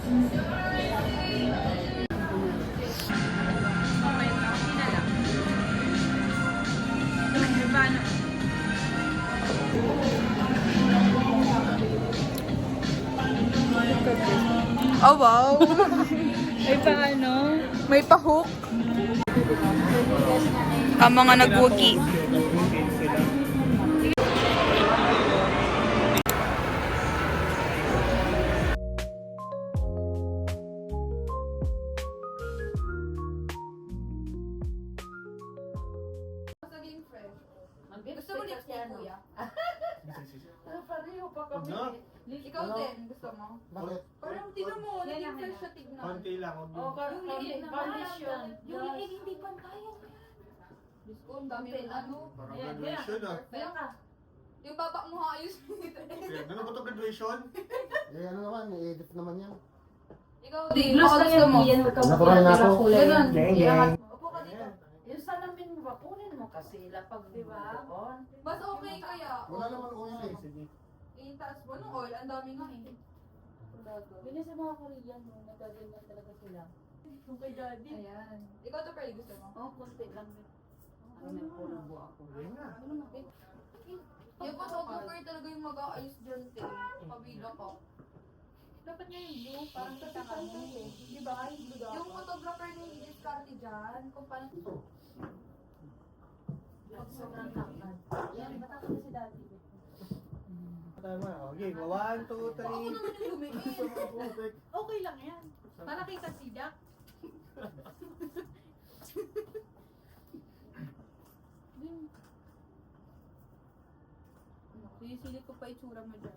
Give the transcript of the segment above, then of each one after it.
Okay na, okay na lang. Paano? Oh, wow! Ay, paano? May pa-hook. Ang mga nag-wookie. Gusto mo lipstick, kuya? Pareho pa kami. Ikaw din, gusto mo? Bakit? Parang tingnan mo, naging fresh siya tignan. Konti lang. Oh, yung liit na foundation. Yung liit hindi pantayan. Diyos ko, ang dami ng ano. Parang graduation ah. Kaya ka. Yung baba mo ayos. Kaya, ano ba ito graduation? Eh ano naman, i-edit naman yan. Ikaw din, Gloss baka lang gusto yan, mo. yan. Huwag ka Natural na ako. Ganun. Geng. Upo ka dito. Yung salamin mo ba, kunin mo kasi lapag Diba? doon. Mas okay kaya. Wala naman oil eh. Itaas mo ng oil, ang dami nga eh. Ganyan sa mga Korean, no, nagkaganyan talaga sila. Yung kay daddy. Ayan. Ikaw to pwede gusto mo? Oh, konti lang. Ano may puro buo ako. Yung photographer talaga yung mag-aayos dyan, te. Kabila ko. Dapat niya yung blue, parang sa tangan eh. Di ba? Yung blue daw. Yung photographer na yung discarte dyan, kung paano... Pag sobrang takad. Yan, matakad na si daddy. Tama. Okay, 1, 2, 3. Ako naman yung lumiit. Okay lang yan. Para kay Kasidak. Sisilit ko pa itsura mo dyan.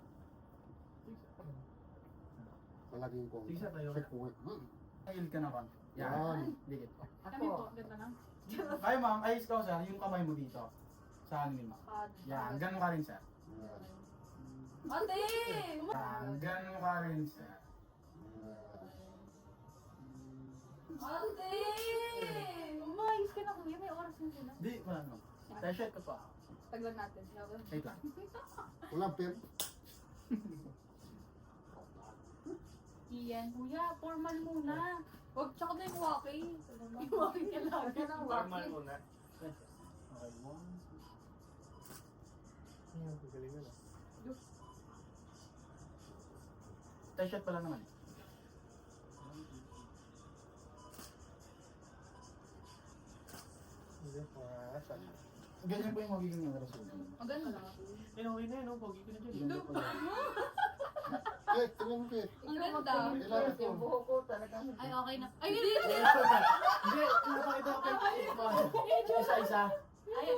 Palaging ko. Isa tayo. Ayun ka na kon. Yan. Dikit po. Kami po, ganda lang. Ay ma'am, ayos ka sir, yung kamay mo dito. Sa ano ni ma'am. Yan, ganun ka rin sir. Ate! Yan, ganun ka rin sir. Ate! Umayos ka na kuya, may oras na sila. Di, wala no. T-shirt ko pa. Taglan natin. Wait lang. Walang pin. Iyan, kuya, formal muna. Huwag tsaka na yung walkie. Iwagin ka lang. Ka ng Normal walkie. muna. Okay, one. Galing na. T-shirt pala naman eh. Hindi, saan? Ganyan po yung magiging yung resulta. Maganda lang ako. Okay na yun, pogi ko na dyan. Ganda pala. Kit, tingnan mo Kit. Ang ganda. Kailangan ko. Yung buho ko talagang. Ay, okay na. Ay, hindi! Hindi, pinapakita ko kay isa-isa. Ay,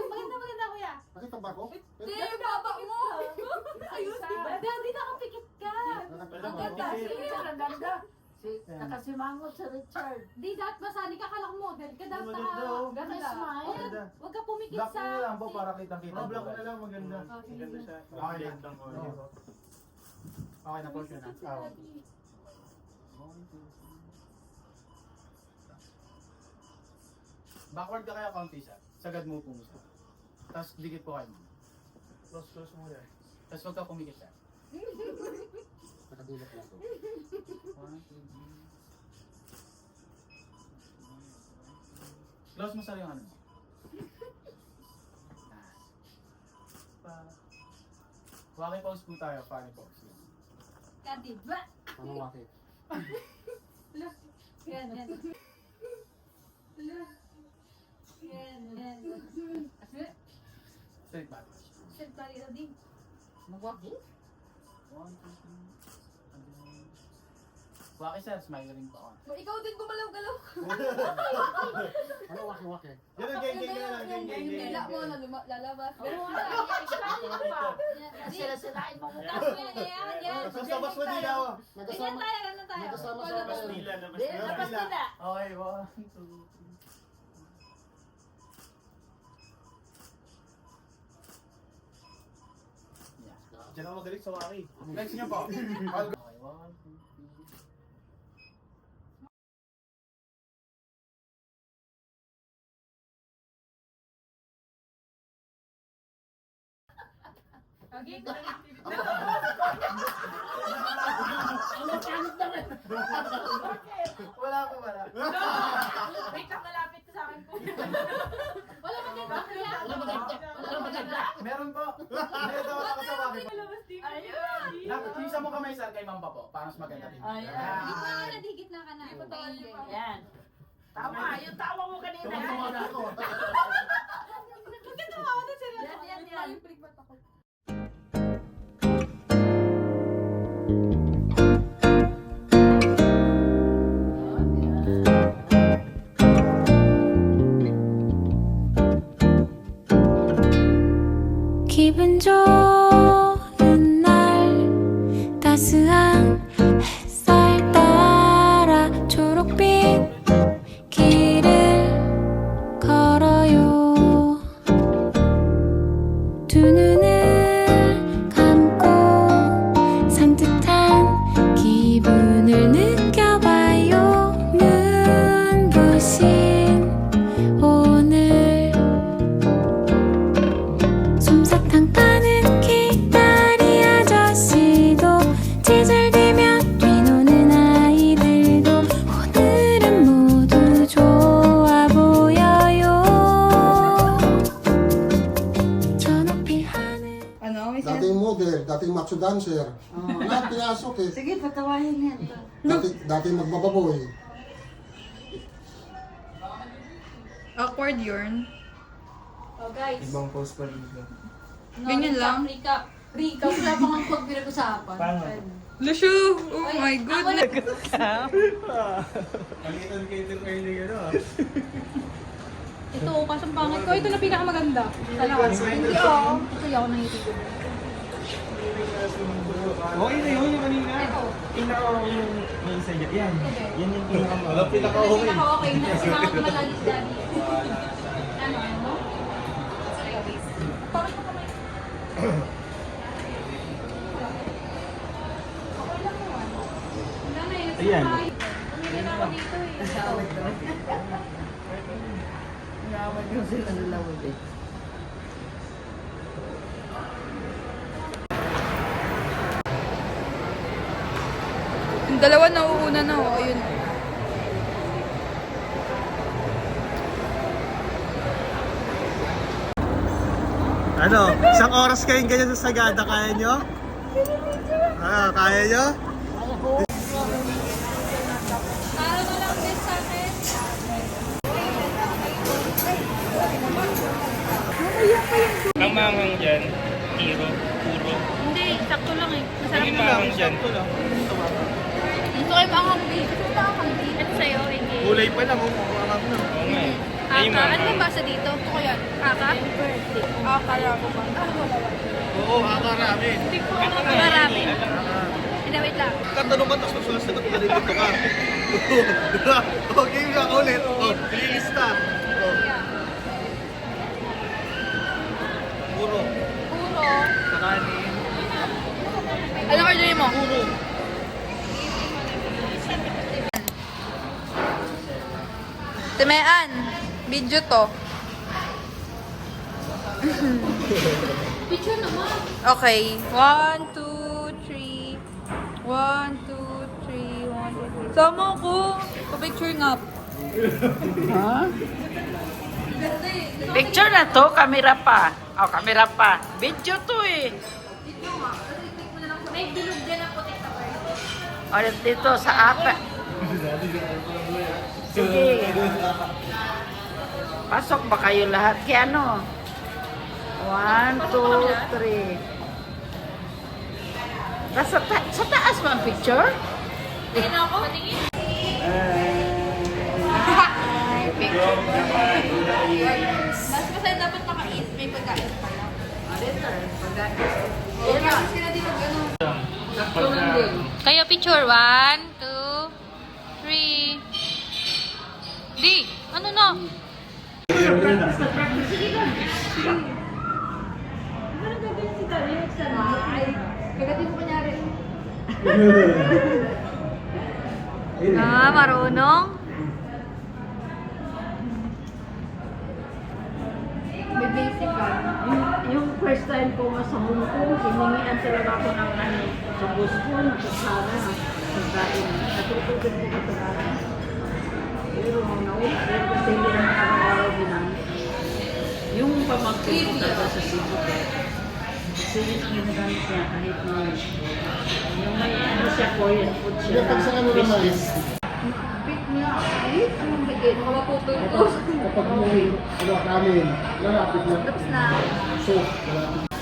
maganda kuya. Nakita ba ako? Hindi, yung baba mo! Ayun, diba? Daddy, nakapikit ka. Nakita Ang ba ganda. ako? Sige. Ang ganda. Nakasimangot sa Richard. Di, dapat masali ka. Kala ko model ka. Dapat Maganda, oh. Ganda Ganda. smile. Maganda. Huwag ka pumikit Black sa... mo lang po para kitang-kita. Oh, black na lang, maganda. Maganda siya. Okay lang. lang ko. Oo. Okay na po siya na. Oo. Backward ka kaya konti sir. Sagad mo po sir. Tapos dikit po kayo. Close muna. Tapos huwag ka pumikit sir. Nakadulot na to. 1, 2, 3. Close mo sir yung ano mo. Waki pose po tayo, funny pose. Kadiba. Ano wakit? Yan, yan. Yan, yan. Straight back. Sir, pari na din. Magwaki? 1, 2, 3. Waki sir, smiling pa ako. Ikaw din gumalaw-galaw. Ano waki-waki? Yan ang geng na lang, geng. Yung dila mo na lalabas. Oo, yan. Pa. Sila-silain mo mukha. Yan, yan. Tapos mo din ako. Nagkasama. Ganun tayo. Nagkasama sa Wala ba? akin. Di, labas nila. Okay, 1, 2, 3. Diyan ako magaling sa waki. Next nyo po. Okay, 1, 2, 3. Wala po wala. Wait lang, malapit ka sa akin po. Wala maganda. Wala maganda. Meron po. Meron daw ako sa bakit. Ayun. Isa mo kamay sir kay Ma'am pa po. Para mas maganda din. Digit na ka na. Yan. Tama, yung tawa mo kanina. Tumawa na ako. Yan. Yung prigmat ako. 기분 좋은 날 따스한 햇살 따라 초록빛 길을 걸어요 두 눈을 감고 산뜻한 기분을 느껴봐요 눈부신 오늘 솜사탕 파는 기다리 아저씨도 지잘되면 뛰노는 아이들도 오늘은 모두 좋아 보여요 저 높이 하늘 Ano? May Dating model, dating macho dancer. Lahat pinasok eh. Sige, patawahin yan. Dating magbababoy. awkward yun. Oh guys. Ibang post pa dito. Ganyan lang. Recap. Wala pa nga pag pinag-usapan. Paano? Lushu! Oh my goodness. Pangit ang kayo kayo ano ah. Ito, kasang pangit ko. Ito na pinakamaganda. Talaga. Hindi ako. Kasi ako nangitigil. Okay na yun, yung kanina. Yung isa dyan. Yan. Yan yung pinaka-okay. Wala pinaka-okay. Pinaka-okay na. Kasi mga kumalagis daddy. Ano? Parang pa kamay. Okay lang naman. Wala na eh. Ayan. Pumili na ako dito eh. Nawag yung sila nalawag eh. Yung dalawa nauuna na oh. Ayun. Ano? Isang oras kayong ganyan sa Sagada, kaya nyo? Kaya nyo? Tara na lang din sa akin. Ang mangang dyan, hero, puro. Hindi, sakto lang eh. Ang mangang dyan, Gusto kayo maangang beef. Gusto mo maangang beef? At sa'yo, hindi. Kulay pa lang, kumakak na. oo nga eh. Ay, Aka? Ano mangang. bang basa dito? Ito ko yan. Aka? Akala ko ba? Oo, akarami. Marami. Hindi, wait lang. Katanong ka, tapos magsulat ka rin dito ka. Diba? O, game lang ulit. O, lilista. O. Puro. Puro. Kakanin. Ano orderin mo? Puro. Timean. Video to. Picture naman. Okay. 1, 2, 3. 1, 2, 3. 1, 2, 3. Sama ko. Pa-picture nga. Picture na to, camera pa. Oh, camera pa. Video to eh. May bilog dyan ang putik na part. O, dito sa apa. Sige. Pasok ba kayo lahat? Kaya ano? 1, 2, 3. Sa taas mo ang picture? Tingin ako. Tingin. Picture. Mas kasi dapat makain. May pagkain pa lang. Okay, mas ka na dito gano'n. Kayo picture. 1, 2, 3. Di. Ano na? Kagatin mo kunyari. Marunong. Yung first time time ko nga sa Hong Kong, hiningian talaga ako ng ano, sa bus ko, ng kutsara, pagkain. Natutugin ko talaga. Pero nauna rin kasi hindi naman araw-araw ginamit. Yung pamangkin ko talaga sa Cebu. Kasi yun ang ginagamit niya kahit na yung may ano siya, Korean food siya Kapag sa ano naman, Bit niya. Ay, anong bigay? Makaputol ko. kapag may kanin, lalapit na. Tapos na. So, lalapit